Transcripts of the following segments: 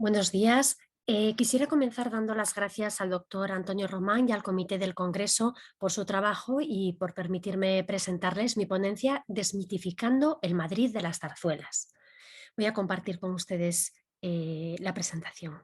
Buenos días. Quisiera comenzar dando las gracias al doctor Antonio Román y al Comité del Congreso por su trabajo y por permitirme presentarles mi ponencia Desmitificando el Madrid de las zarzuelas. Voy a compartir con ustedes la presentación.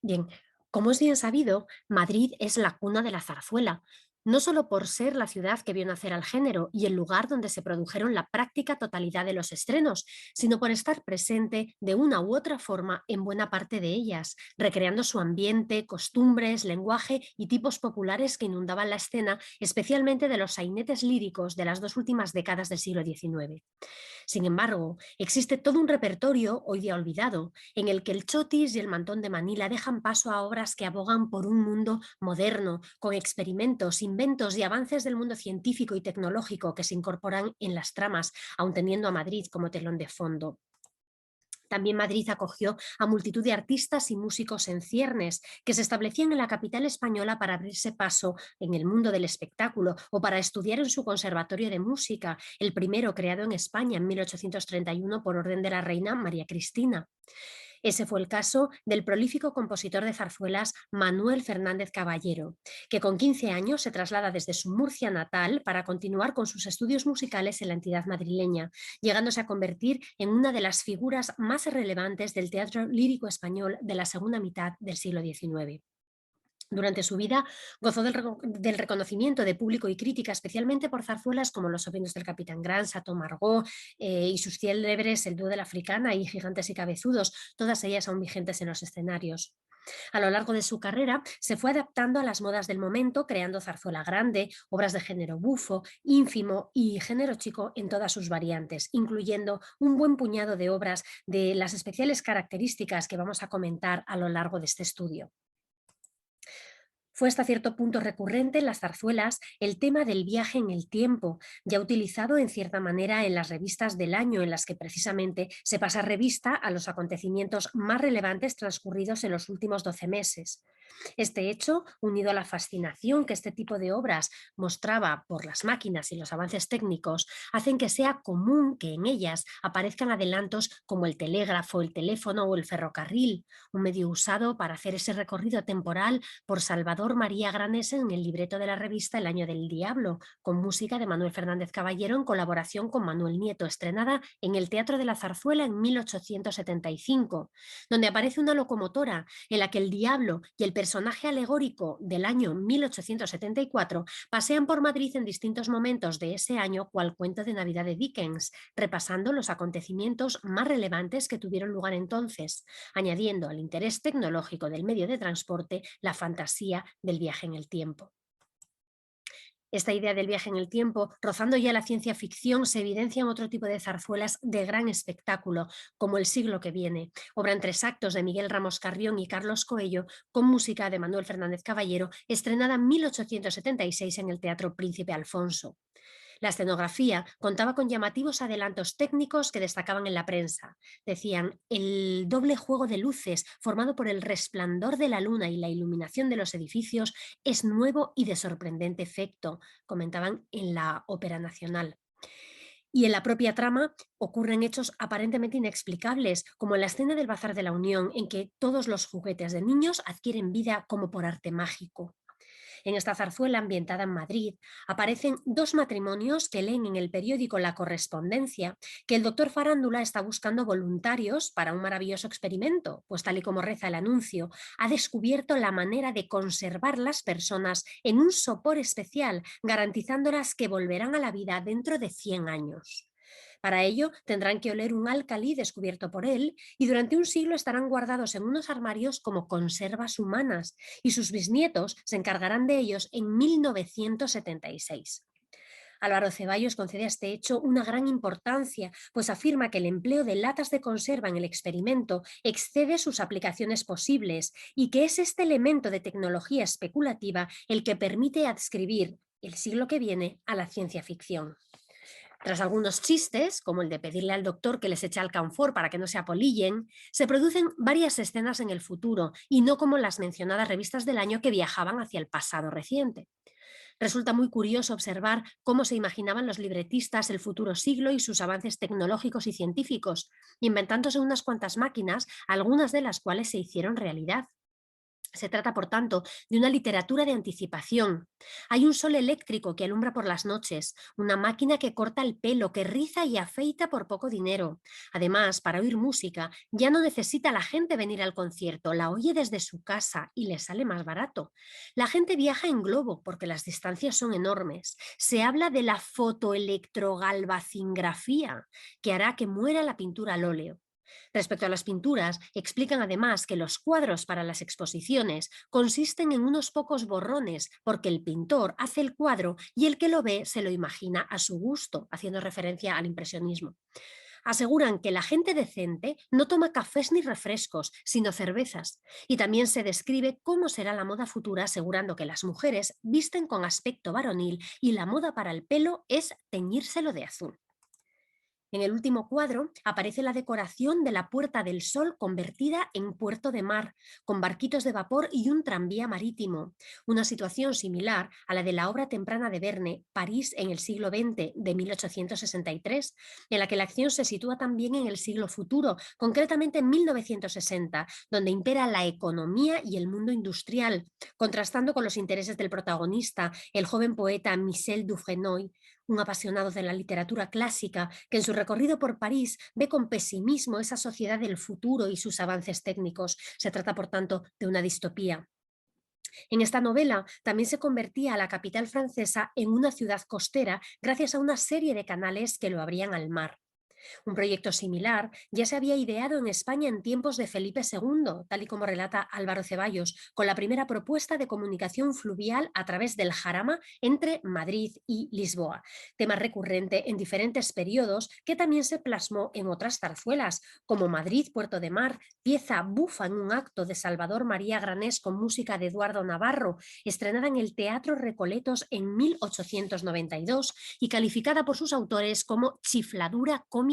Bien, como es bien sabido, Madrid es la cuna de la zarzuela, no solo por ser la ciudad que vio nacer al género y el lugar donde se produjeron la práctica totalidad de los estrenos, sino por estar presente de una u otra forma en buena parte de ellas, recreando su ambiente, costumbres, lenguaje y tipos populares que inundaban la escena, especialmente de los sainetes líricos de las dos últimas décadas del siglo XIX. Sin embargo, existe todo un repertorio, hoy día olvidado, en el que el chotis y el mantón de Manila dejan paso a obras que abogan por un mundo moderno, con experimentos, inventos y avances del mundo científico y tecnológico que se incorporan en las tramas, aun teniendo a Madrid como telón de fondo. También Madrid acogió a multitud de artistas y músicos en ciernes que se establecían en la capital española para abrirse paso en el mundo del espectáculo o para estudiar en su conservatorio de música, el primero creado en España en 1831 por orden de la reina María Cristina. Ese fue el caso del prolífico compositor de zarzuelas Manuel Fernández Caballero, que con 15 años se traslada desde su Murcia natal para continuar con sus estudios musicales en la entidad madrileña, llegándose a convertir en una de las figuras más relevantes del teatro lírico español de la segunda mitad del siglo XIX. Durante su vida gozó del reconocimiento de público y crítica, especialmente por zarzuelas como Los sobrinos del Capitán Gran, Sato Margó y sus célebres El dúo de la Africana y Gigantes y Cabezudos, todas ellas aún vigentes en los escenarios. A lo largo de su carrera se fue adaptando a las modas del momento, creando zarzuela grande, obras de género bufo, ínfimo y género chico en todas sus variantes, incluyendo un buen puñado de obras de las especiales características que vamos a comentar a lo largo de este estudio. Fue hasta cierto punto recurrente en las zarzuelas el tema del viaje en el tiempo, ya utilizado en cierta manera en las revistas del año, en las que precisamente se pasa revista a los acontecimientos más relevantes transcurridos en los últimos 12 meses. Este hecho, unido a la fascinación que este tipo de obras mostraba por las máquinas y los avances técnicos, hacen que sea común que en ellas aparezcan adelantos como el telégrafo, el teléfono o el ferrocarril, un medio usado para hacer ese recorrido temporal por Salvador María Granese en el libreto de la revista El Año del Diablo, con música de Manuel Fernández Caballero en colaboración con Manuel Nieto, estrenada en el Teatro de la Zarzuela en 1875, donde aparece una locomotora en la que el diablo y el personaje alegórico del año 1874 pasean por Madrid en distintos momentos de ese año cual cuento de Navidad de Dickens, repasando los acontecimientos más relevantes que tuvieron lugar entonces, añadiendo al interés tecnológico del medio de transporte la fantasía del viaje en el tiempo. Esta idea del viaje en el tiempo, rozando ya la ciencia ficción, se evidencia en otro tipo de zarzuelas de gran espectáculo, como El siglo que viene, obra en 3 actos de Miguel Ramos Carrión y Carlos Coello, con música de Manuel Fernández Caballero, estrenada en 1876 en el Teatro Príncipe Alfonso. La escenografía contaba con llamativos adelantos técnicos que destacaban en la prensa. Decían, el doble juego de luces formado por el resplandor de la luna y la iluminación de los edificios es nuevo y de sorprendente efecto, comentaban en la Ópera Nacional. Y en la propia trama ocurren hechos aparentemente inexplicables, como en la escena del Bazar de la Unión, en que todos los juguetes de niños adquieren vida como por arte mágico. En esta zarzuela ambientada en Madrid aparecen dos matrimonios que leen en el periódico La Correspondencia que el doctor Farándula está buscando voluntarios para un maravilloso experimento, pues tal y como reza el anuncio, ha descubierto la manera de conservar las personas en un sopor especial, garantizándolas que volverán a la vida dentro de 100 años. Para ello tendrán que oler un álcali descubierto por él y durante un siglo estarán guardados en unos armarios como conservas humanas y sus bisnietos se encargarán de ellos en 1976. Álvaro Ceballos concede a este hecho una gran importancia, pues afirma que el empleo de latas de conserva en el experimento excede sus aplicaciones posibles y que es este elemento de tecnología especulativa el que permite adscribir el siglo que viene a la ciencia ficción. Tras algunos chistes, como el de pedirle al doctor que les eche alcanfor para que no se apolillen, se producen varias escenas en el futuro y no como las mencionadas revistas del año que viajaban hacia el pasado reciente. Resulta muy curioso observar cómo se imaginaban los libretistas el futuro siglo y sus avances tecnológicos y científicos, inventándose unas cuantas máquinas, algunas de las cuales se hicieron realidad. Se trata, por tanto, de una literatura de anticipación. Hay un sol eléctrico que alumbra por las noches, una máquina que corta el pelo, que riza y afeita por poco dinero. Además, para oír música, ya no necesita la gente venir al concierto, la oye desde su casa y le sale más barato. La gente viaja en globo porque las distancias son enormes. Se habla de la fotoelectrogalvacingrafía, que hará que muera la pintura al óleo. Respecto a las pinturas, explican además que los cuadros para las exposiciones consisten en unos pocos borrones, porque el pintor hace el cuadro y el que lo ve se lo imagina a su gusto, haciendo referencia al impresionismo. Aseguran que la gente decente no toma cafés ni refrescos, sino cervezas. Y también se describe cómo será la moda futura, asegurando que las mujeres visten con aspecto varonil y la moda para el pelo es teñírselo de azul. En el último cuadro aparece la decoración de la Puerta del Sol convertida en puerto de mar, con barquitos de vapor y un tranvía marítimo, una situación similar a la de la obra temprana de Verne, París en el siglo XX de 1863, en la que la acción se sitúa también en el siglo futuro, concretamente en 1960, donde impera la economía y el mundo industrial, contrastando con los intereses del protagonista, el joven poeta Michel Dufresnoy, un apasionado de la literatura clásica que en su recorrido por París ve con pesimismo esa sociedad del futuro y sus avances técnicos. Se trata, por tanto, de una distopía. En esta novela también se convertía a la capital francesa en una ciudad costera gracias a una serie de canales que lo abrían al mar. Un proyecto similar ya se había ideado en España en tiempos de Felipe II, tal y como relata Álvaro Ceballos, con la primera propuesta de comunicación fluvial a través del Jarama entre Madrid y Lisboa, tema recurrente en diferentes periodos que también se plasmó en otras zarzuelas, como Madrid-Puerto de Mar, pieza bufa en un acto de Salvador María Granés con música de Eduardo Navarro, estrenada en el Teatro Recoletos en 1892 y calificada por sus autores como chifladura cómico-lírica.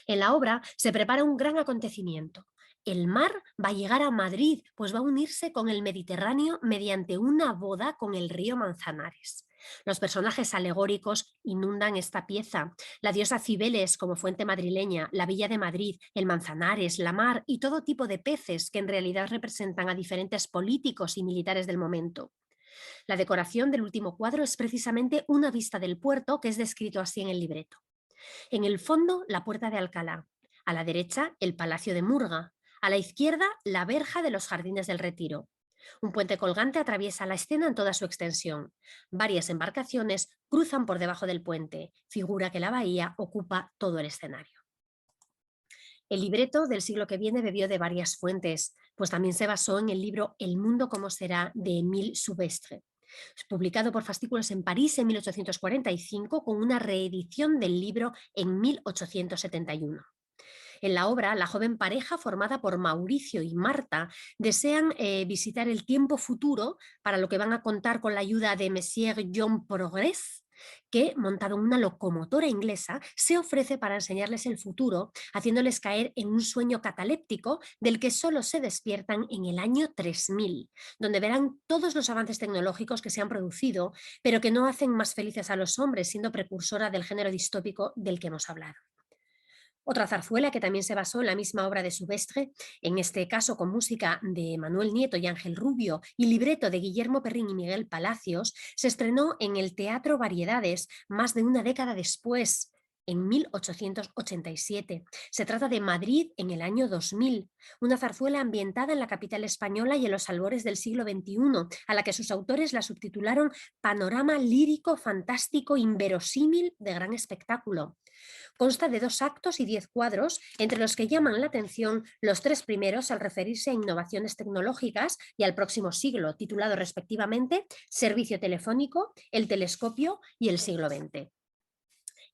En la obra se prepara un gran acontecimiento. El mar va a llegar a Madrid, pues va a unirse con el Mediterráneo mediante una boda con el río Manzanares. Los personajes alegóricos inundan esta pieza. La diosa Cibeles como fuente madrileña, la Villa de Madrid, el Manzanares, la mar y todo tipo de peces que en realidad representan a diferentes políticos y militares del momento. La decoración del último cuadro es precisamente una vista del puerto que es descrito así en el libreto. En el fondo, la Puerta de Alcalá. A la derecha, el Palacio de Murga. A la izquierda, la verja de los Jardines del Retiro. Un puente colgante atraviesa la escena en toda su extensión. Varias embarcaciones cruzan por debajo del puente, figura que la bahía ocupa todo el escenario. El libreto del siglo que viene bebió de varias fuentes, pues también se basó en el libro El mundo como será de Émile Soubestre, publicado por Fascículos en París en 1845 con una reedición del libro en 1871. En la obra, la joven pareja formada por Mauricio y Marta desean visitar el tiempo futuro, para lo que van a contar con la ayuda de Monsieur John Progress, que, montado en una locomotora inglesa, se ofrece para enseñarles el futuro, haciéndoles caer en un sueño cataléptico del que solo se despiertan en el año 3000, donde verán todos los avances tecnológicos que se han producido, pero que no hacen más felices a los hombres, siendo precursora del género distópico del que hemos hablado. Otra zarzuela que también se basó en la misma obra de Soubestre, en este caso con música de Manuel Nieto y Ángel Rubio y libreto de Guillermo Perrín y Miguel Palacios, se estrenó en el Teatro Variedades más de una década después, en 1887. Se trata de Madrid en el año 2000, una zarzuela ambientada en la capital española y en los albores del siglo XXI, a la que sus autores la subtitularon Panorama lírico, fantástico, inverosímil de gran espectáculo. Consta de 2 actos y 10 cuadros, entre los que llaman la atención los 3 primeros al referirse a innovaciones tecnológicas y al próximo siglo, titulado respectivamente Servicio telefónico, el telescopio y el siglo XX.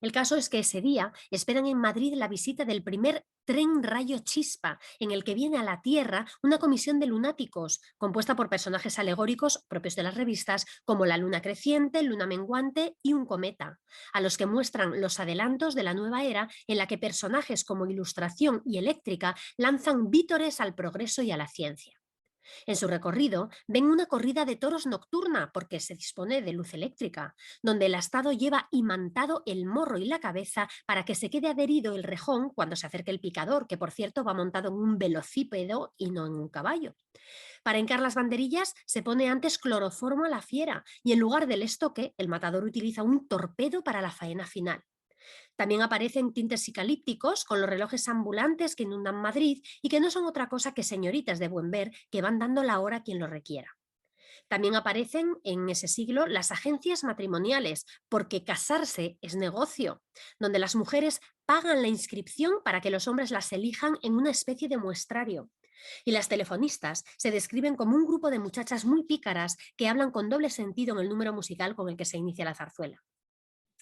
El caso es que ese día esperan en Madrid la visita del primer tren rayo chispa, en el que viene a la Tierra una comisión de lunáticos, compuesta por personajes alegóricos propios de las revistas, como la luna creciente, luna menguante y un cometa, a los que muestran los adelantos de la nueva era en la que personajes como Ilustración y Eléctrica lanzan vítores al progreso y a la ciencia. En su recorrido ven una corrida de toros nocturna porque se dispone de luz eléctrica, donde el astado lleva imantado el morro y la cabeza para que se quede adherido el rejón cuando se acerque el picador, que por cierto va montado en un velocípedo y no en un caballo. Para hincar las banderillas se pone antes cloroformo a la fiera y en lugar del estoque el matador utiliza un torpedo para la faena final. También aparecen tintes psicalípticos con los relojes ambulantes que inundan Madrid y que no son otra cosa que señoritas de buen ver que van dando la hora a quien lo requiera. También aparecen en ese siglo las agencias matrimoniales, porque casarse es negocio, donde las mujeres pagan la inscripción para que los hombres las elijan en una especie de muestrario. Y las telefonistas se describen como un grupo de muchachas muy pícaras que hablan con doble sentido en el número musical con el que se inicia la zarzuela.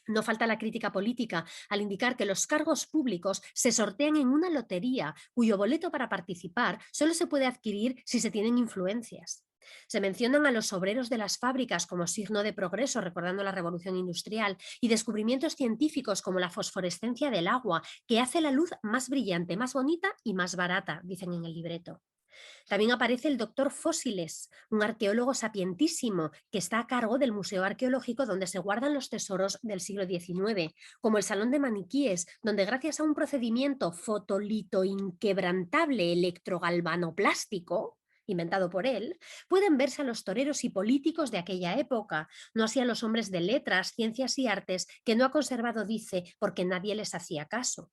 No falta la crítica política al indicar que los cargos públicos se sortean en una lotería cuyo boleto para participar solo se puede adquirir si se tienen influencias. Se mencionan a los obreros de las fábricas como signo de progreso, recordando la revolución industrial, y descubrimientos científicos como la fosforescencia del agua, que hace la luz más brillante, más bonita y más barata, dicen en el libreto. También aparece el doctor Fósiles, un arqueólogo sapientísimo que está a cargo del Museo Arqueológico donde se guardan los tesoros del siglo XIX, como el Salón de Maniquíes, donde gracias a un procedimiento fotolito inquebrantable electrogalvanoplástico, inventado por él, pueden verse a los toreros y políticos de aquella época, no así a los hombres de letras, ciencias y artes, que no ha conservado, dice, porque nadie les hacía caso.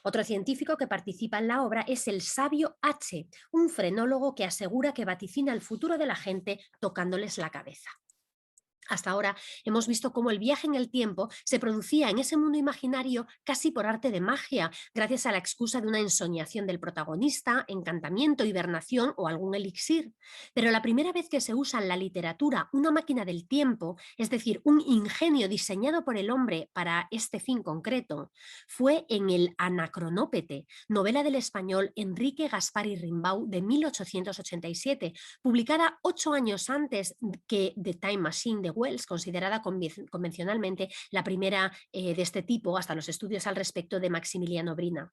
Otro científico que participa en la obra es el sabio H, un frenólogo que asegura que vaticina el futuro de la gente tocándoles la cabeza. Hasta ahora hemos visto cómo el viaje en el tiempo se producía en ese mundo imaginario casi por arte de magia, gracias a la excusa de una ensoñación del protagonista, encantamiento, hibernación o algún elixir. Pero la primera vez que se usa en la literatura una máquina del tiempo, es decir, un ingenio diseñado por el hombre para este fin concreto, fue en el Anacronópete, novela del español Enrique Gaspar y Rimbaud de 1887, publicada 8 años antes que The Time Machine de Wells, considerada convencionalmente la primera de este tipo, hasta los estudios al respecto de Maximiliano Brina.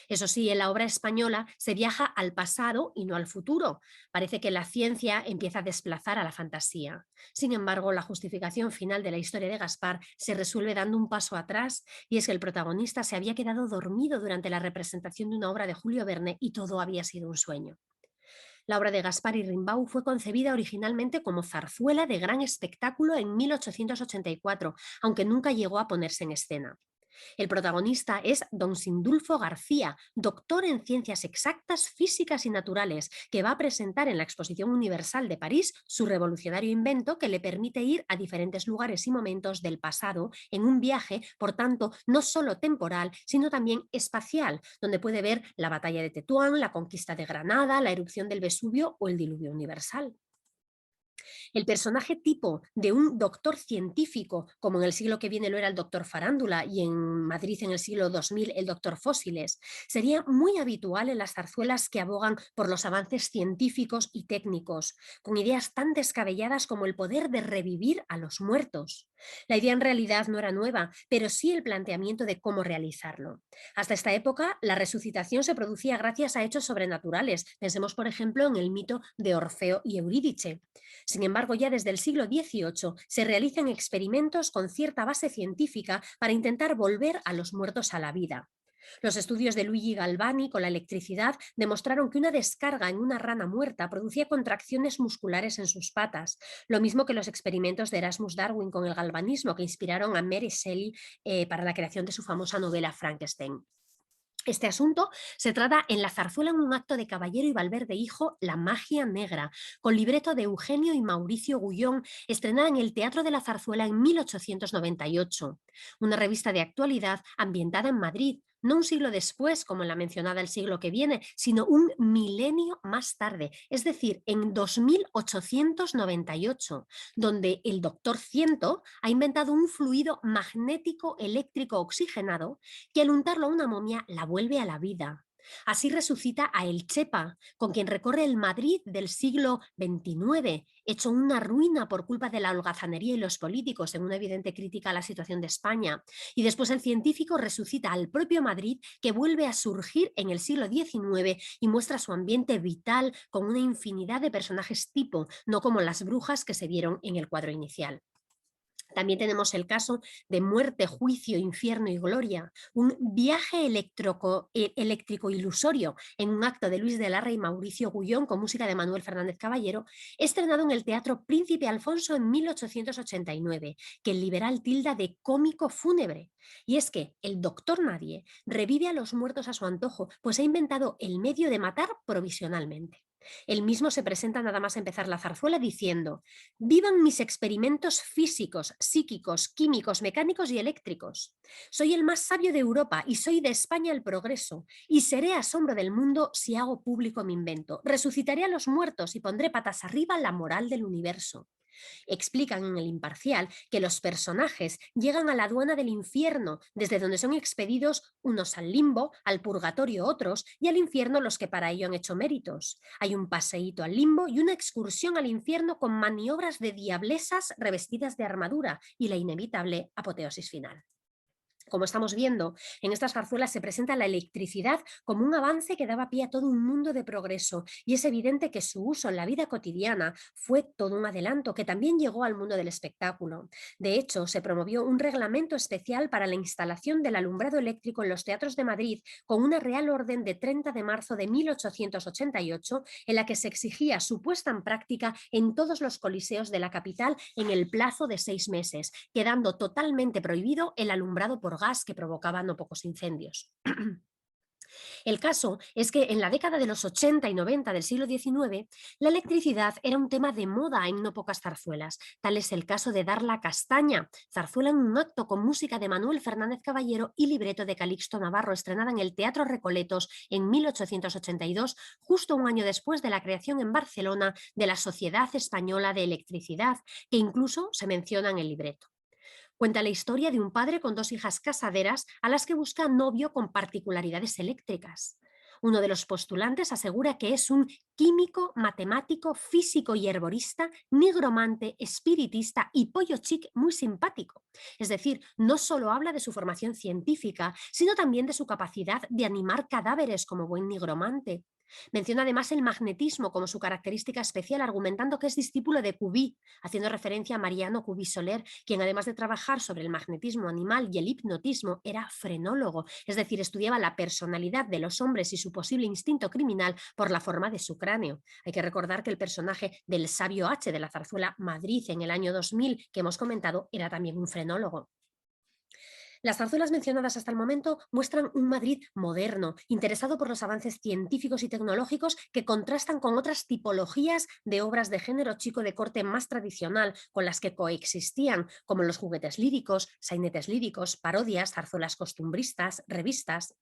Eso sí, en la obra española se viaja al pasado y no al futuro. Parece que la ciencia empieza a desplazar a la fantasía. Sin embargo, la justificación final de la historia de Gaspar se resuelve dando un paso atrás, y es que el protagonista se había quedado dormido durante la representación de una obra de Julio Verne y todo había sido un sueño. La obra de Gaspar y Rimbaud fue concebida originalmente como zarzuela de gran espectáculo en 1884, aunque nunca llegó a ponerse en escena. El protagonista es don Sindulfo García, doctor en ciencias exactas, físicas y naturales, que va a presentar en la Exposición Universal de París su revolucionario invento que le permite ir a diferentes lugares y momentos del pasado en un viaje, por tanto, no solo temporal, sino también espacial, donde puede ver la batalla de Tetuán, la conquista de Granada, la erupción del Vesubio o el diluvio universal. El personaje tipo de un doctor científico, como en el siglo que viene lo era el doctor Farándula y en Madrid en el siglo 2000 el doctor Fósiles, sería muy habitual en las zarzuelas que abogan por los avances científicos y técnicos, con ideas tan descabelladas como el poder de revivir a los muertos. La idea en realidad no era nueva, pero sí el planteamiento de cómo realizarlo. Hasta esta época, la resucitación se producía gracias a hechos sobrenaturales. Pensemos, por ejemplo, en el mito de Orfeo y Eurídice. Sin embargo, ya desde el siglo XVIII se realizan experimentos con cierta base científica para intentar volver a los muertos a la vida. Los estudios de Luigi Galvani con la electricidad demostraron que una descarga en una rana muerta producía contracciones musculares en sus patas, lo mismo que los experimentos de Erasmus Darwin con el galvanismo que inspiraron a Mary Shelley para la creación de su famosa novela Frankenstein. Este asunto se trata en la zarzuela en un acto de Caballero y Valverde Hijo, La magia negra, con libreto de Eugenio y Mauricio Gullón, estrenada en el Teatro de la Zarzuela en 1898, una revista de actualidad ambientada en Madrid, no un siglo después, como en la mencionada El siglo que viene, sino un milenio más tarde, es decir, en 2898, donde el doctor Ciento ha inventado un fluido magnético eléctrico oxigenado que al untarlo a una momia la vuelve a la vida. Así resucita a El Chepa, con quien recorre el Madrid del siglo XXIX, hecho una ruina por culpa de la holgazanería y los políticos, en una evidente crítica a la situación de España. Y después el científico resucita al propio Madrid, que vuelve a surgir en el siglo XIX y muestra su ambiente vital con una infinidad de personajes tipo, no como las brujas que se vieron en el cuadro inicial. También tenemos el caso de Muerte, Juicio, Infierno y Gloria, un viaje eléctrico ilusorio en un acto de Luis de Larra y Mauricio Gullón con música de Manuel Fernández Caballero, estrenado en el Teatro Príncipe Alfonso en 1889, que el liberal tilda de cómico fúnebre. Y es que el doctor Nadie revive a los muertos a su antojo, pues ha inventado el medio de matar provisionalmente. Él mismo se presenta nada más empezar la zarzuela diciendo: vivan mis experimentos físicos, psíquicos, químicos, mecánicos y eléctricos. Soy el más sabio de Europa y soy de España el progreso, y seré asombro del mundo si hago público mi invento. Resucitaré a los muertos y pondré patas arriba la moral del universo. Explican en El Imparcial que los personajes llegan a la aduana del infierno, desde donde son expedidos unos al limbo, al purgatorio otros, y al infierno los que para ello han hecho méritos. Hay un paseíto al limbo y una excursión al infierno con maniobras de diablesas revestidas de armadura y la inevitable apoteosis final. Como estamos viendo, en estas zarzuelas se presenta la electricidad como un avance que daba pie a todo un mundo de progreso, y es evidente que su uso en la vida cotidiana fue todo un adelanto que también llegó al mundo del espectáculo. De hecho, se promovió un reglamento especial para la instalación del alumbrado eléctrico en los teatros de Madrid con una Real Orden de 30 de marzo de 1888 en la que se exigía su puesta en práctica en todos los coliseos de la capital en el plazo de 6 meses, quedando totalmente prohibido el alumbrado por gas, que provocaba no pocos incendios. El caso es que en la década de los 80 y 90 del siglo XIX, la electricidad era un tema de moda en no pocas zarzuelas. Tal es el caso de Dar la castaña, zarzuela en un acto con música de Manuel Fernández Caballero y libreto de Calixto Navarro, estrenada en el Teatro Recoletos en 1882, justo un año después de la creación en Barcelona de la Sociedad Española de Electricidad, que incluso se menciona en el libreto. Cuenta la historia de un padre con dos hijas casaderas a las que busca novio con particularidades eléctricas. Uno de los postulantes asegura que es un químico, matemático, físico y herborista, nigromante, espiritista y pollo chic muy simpático. Es decir, no solo habla de su formación científica, sino también de su capacidad de animar cadáveres como buen nigromante. Menciona además el magnetismo como su característica especial, argumentando que es discípulo de Cuví, haciendo referencia a Mariano Cuví Soler, quien además de trabajar sobre el magnetismo animal y el hipnotismo, era frenólogo, es decir, estudiaba la personalidad de los hombres y su posible instinto criminal por la forma de su cráneo. Hay que recordar que el personaje del sabio H de la zarzuela Madrid en el año 2000 que hemos comentado era también un frenólogo. Las zarzuelas mencionadas hasta el momento muestran un Madrid moderno, interesado por los avances científicos y tecnológicos que contrastan con otras tipologías de obras de género chico de corte más tradicional con las que coexistían, como los juguetes líricos, sainetes líricos, parodias, zarzuelas costumbristas, revistas.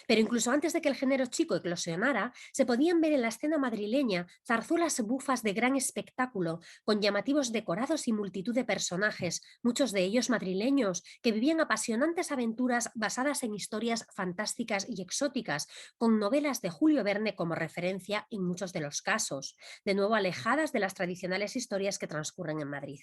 Pero incluso antes de que el género chico eclosionara, se podían ver en la escena madrileña zarzuelas bufas de gran espectáculo, con llamativos decorados y multitud de personajes, muchos de ellos madrileños, que vivían apasionantes aventuras basadas en historias fantásticas y exóticas, con novelas de Julio Verne como referencia en muchos de los casos, de nuevo alejadas de las tradicionales historias que transcurren en Madrid.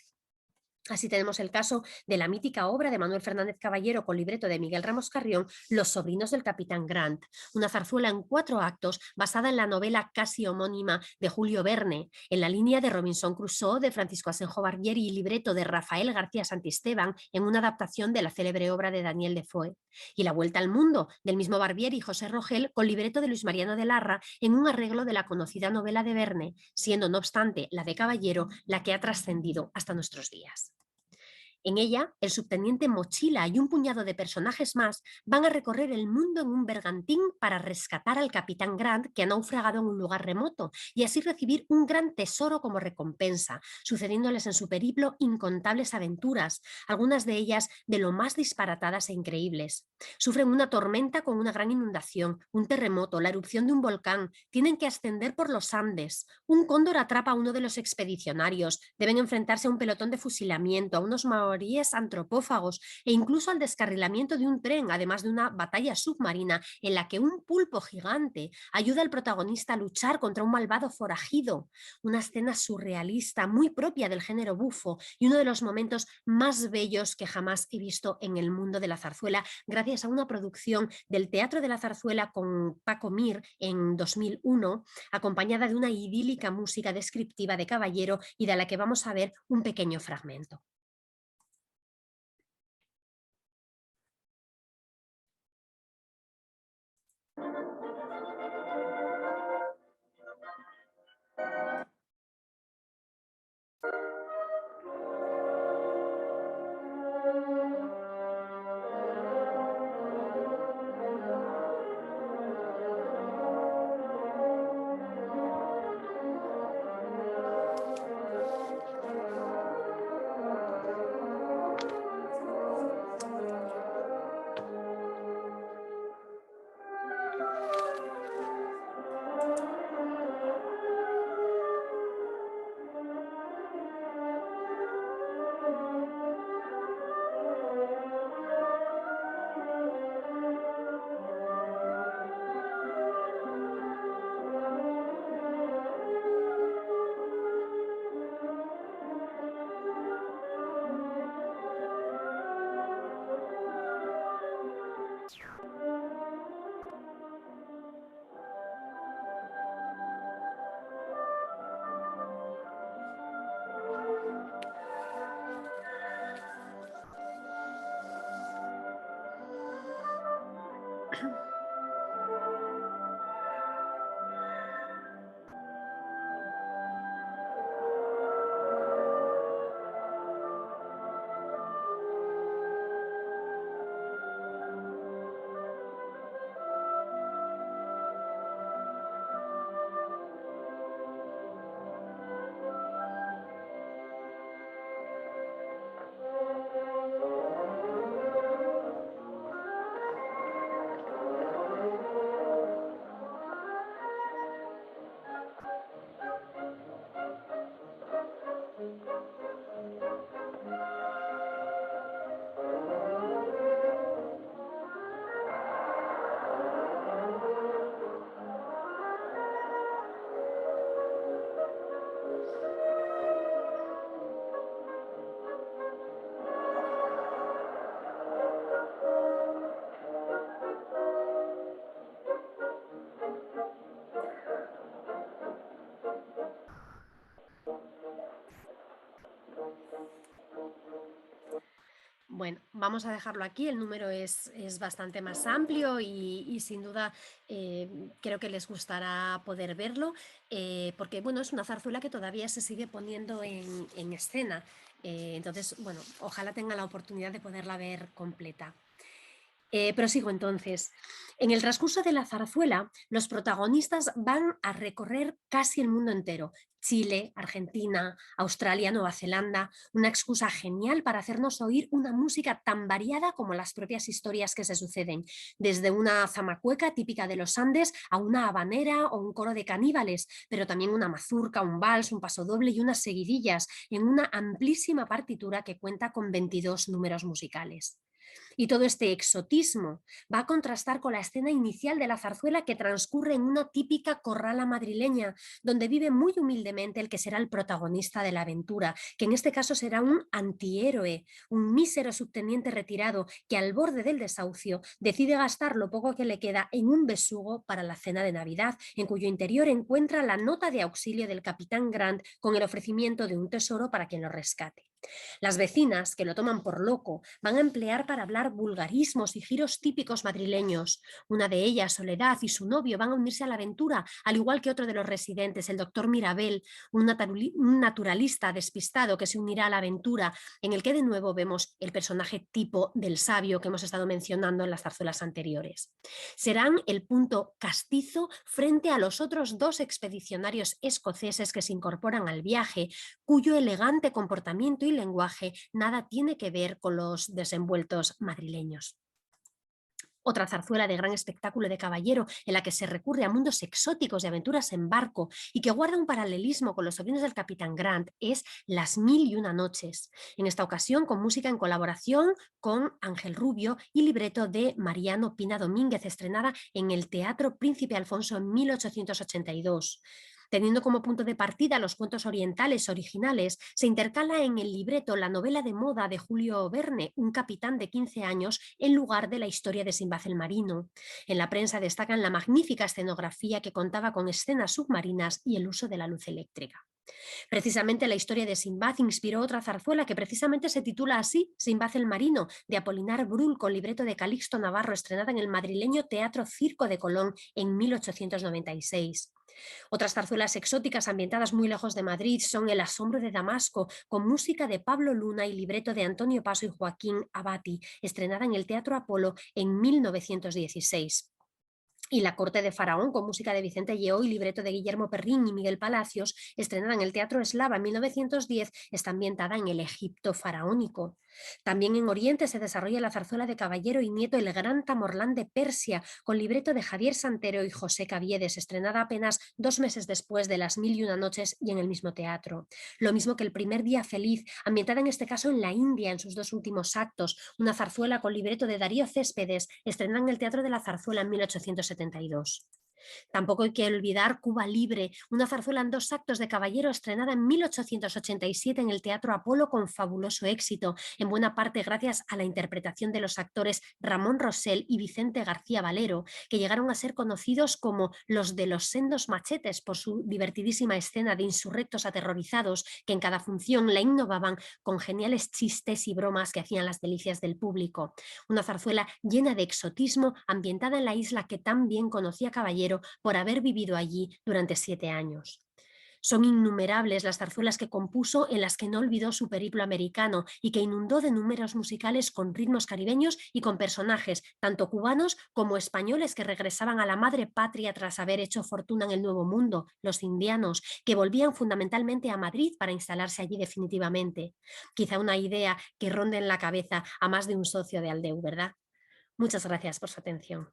Así tenemos el caso de la mítica obra de Manuel Fernández Caballero con libreto de Miguel Ramos Carrión, Los sobrinos del capitán Grant, una zarzuela en 4 actos basada en la novela casi homónima de Julio Verne, en la línea de Robinson Crusoe de Francisco Asenjo Barbieri y libreto de Rafael García Santisteban en una adaptación de la célebre obra de Daniel Defoe, y La vuelta al mundo del mismo Barbieri y José Rogel con libreto de Luis Mariano de Larra en un arreglo de la conocida novela de Verne, siendo no obstante la de Caballero la que ha trascendido hasta nuestros días. En ella, el subteniente Mochila y un puñado de personajes más van a recorrer el mundo en un bergantín para rescatar al capitán Grant, que ha naufragado en un lugar remoto, y así recibir un gran tesoro como recompensa, sucediéndoles en su periplo incontables aventuras, algunas de ellas de lo más disparatadas e increíbles. Sufren una tormenta con una gran inundación, un terremoto, la erupción de un volcán, tienen que ascender por los Andes, un cóndor atrapa a uno de los expedicionarios, deben enfrentarse a un pelotón de fusilamiento, a unos maoríes antropófagos e incluso al descarrilamiento de un tren, además de una batalla submarina en la que un pulpo gigante ayuda al protagonista a luchar contra un malvado forajido. Una escena surrealista muy propia del género bufo y uno de los momentos más bellos que jamás he visto en el mundo de la zarzuela, gracias a una producción del Teatro de la Zarzuela con Paco Mir en 2001, acompañada de una idílica música descriptiva de Caballero y de la que vamos a ver un pequeño fragmento. Bueno, vamos a dejarlo aquí, el número es bastante más amplio y sin duda creo que les gustará poder verlo, porque bueno, es una zarzuela que todavía se sigue poniendo en escena, entonces bueno, ojalá tengan la oportunidad de poderla ver completa. Prosigo entonces. En el transcurso de la zarzuela, los protagonistas van a recorrer casi el mundo entero. Chile, Argentina, Australia, Nueva Zelanda, una excusa genial para hacernos oír una música tan variada como las propias historias que se suceden, desde una zamacueca típica de los Andes a una habanera o un coro de caníbales, pero también una mazurca, un vals, un pasodoble y unas seguidillas, en una amplísima partitura que cuenta con 22 números musicales. Y todo este exotismo va a contrastar con la escena inicial de la zarzuela que transcurre en una típica corrala madrileña, donde vive muy humildemente el que será el protagonista de la aventura, que en este caso será un antihéroe, un mísero subteniente retirado que al borde del desahucio decide gastar lo poco que le queda en un besugo para la cena de Navidad, en cuyo interior encuentra la nota de auxilio del capitán Grant con el ofrecimiento de un tesoro para quien lo rescate. Las vecinas, que lo toman por loco, van a emplear para hablar vulgarismos y giros típicos madrileños. Una de ellas, Soledad, y su novio van a unirse a la aventura, al igual que otro de los residentes, el doctor Mirabel, un naturalista despistado que se unirá a la aventura, en el que de nuevo vemos el personaje tipo del sabio que hemos estado mencionando en las zarzuelas anteriores. Serán el punto castizo frente a los otros dos expedicionarios escoceses que se incorporan al viaje, cuyo elegante comportamiento y lenguaje nada tiene que ver con los desenvueltos madrileños. Otra zarzuela de gran espectáculo de caballero en la que se recurre a mundos exóticos de aventuras en barco y que guarda un paralelismo con los sobrinos del Capitán Grant es Las Mil y una Noches. En esta ocasión con música en colaboración con Ángel Rubio y libreto de Mariano Pina Domínguez, estrenada en el Teatro Príncipe Alfonso en 1882. Teniendo como punto de partida los cuentos orientales originales, se intercala en el libreto la novela de moda de Julio Verne, un capitán de 15 años, en lugar de la historia de Sinbad el Marino. En la prensa destacan la magnífica escenografía que contaba con escenas submarinas y el uso de la luz eléctrica. Precisamente la historia de Sinbad inspiró otra zarzuela que precisamente se titula así, Sinbad el Marino, de Apolinar Brull, con libreto de Calixto Navarro, estrenada en el madrileño Teatro Circo de Colón en 1896. Otras zarzuelas exóticas ambientadas muy lejos de Madrid son El asombro de Damasco, con música de Pablo Luna y libreto de Antonio Paso y Joaquín Abati, estrenada en el Teatro Apolo en 1916. Y La corte de Faraón, con música de Vicente Lleó y libreto de Guillermo Perrín y Miguel Palacios, estrenada en el Teatro Eslava en 1910, está ambientada en el Egipto faraónico. También en Oriente se desarrolla la zarzuela de Caballero y Nieto El gran Tamorlán de Persia, con libreto de Javier Santero y José Caviedes, estrenada apenas 2 meses después de Las Mil y una Noches y en el mismo teatro. Lo mismo que El primer día feliz, ambientada en este caso en la India en sus dos últimos actos, una zarzuela con libreto de Darío Céspedes, estrenada en el Teatro de la Zarzuela en 1872. Tampoco hay que olvidar Cuba Libre, una zarzuela en 2 actos de caballero estrenada en 1887 en el Teatro Apolo con fabuloso éxito, en buena parte gracias a la interpretación de los actores Ramón Rosell y Vicente García Valero, que llegaron a ser conocidos como los de los sendos machetes por su divertidísima escena de insurrectos aterrorizados que en cada función la innovaban con geniales chistes y bromas que hacían las delicias del público. Una zarzuela llena de exotismo, ambientada en la isla que tan bien conocía Caballero por haber vivido allí durante 7 años. Son innumerables las zarzuelas que compuso en las que no olvidó su periplo americano y que inundó de números musicales con ritmos caribeños y con personajes tanto cubanos como españoles que regresaban a la madre patria tras haber hecho fortuna en el Nuevo Mundo, los indianos, que volvían fundamentalmente a Madrid para instalarse allí definitivamente. Quizá una idea que ronde en la cabeza a más de un socio de Aldeu, ¿verdad? Muchas gracias por su atención.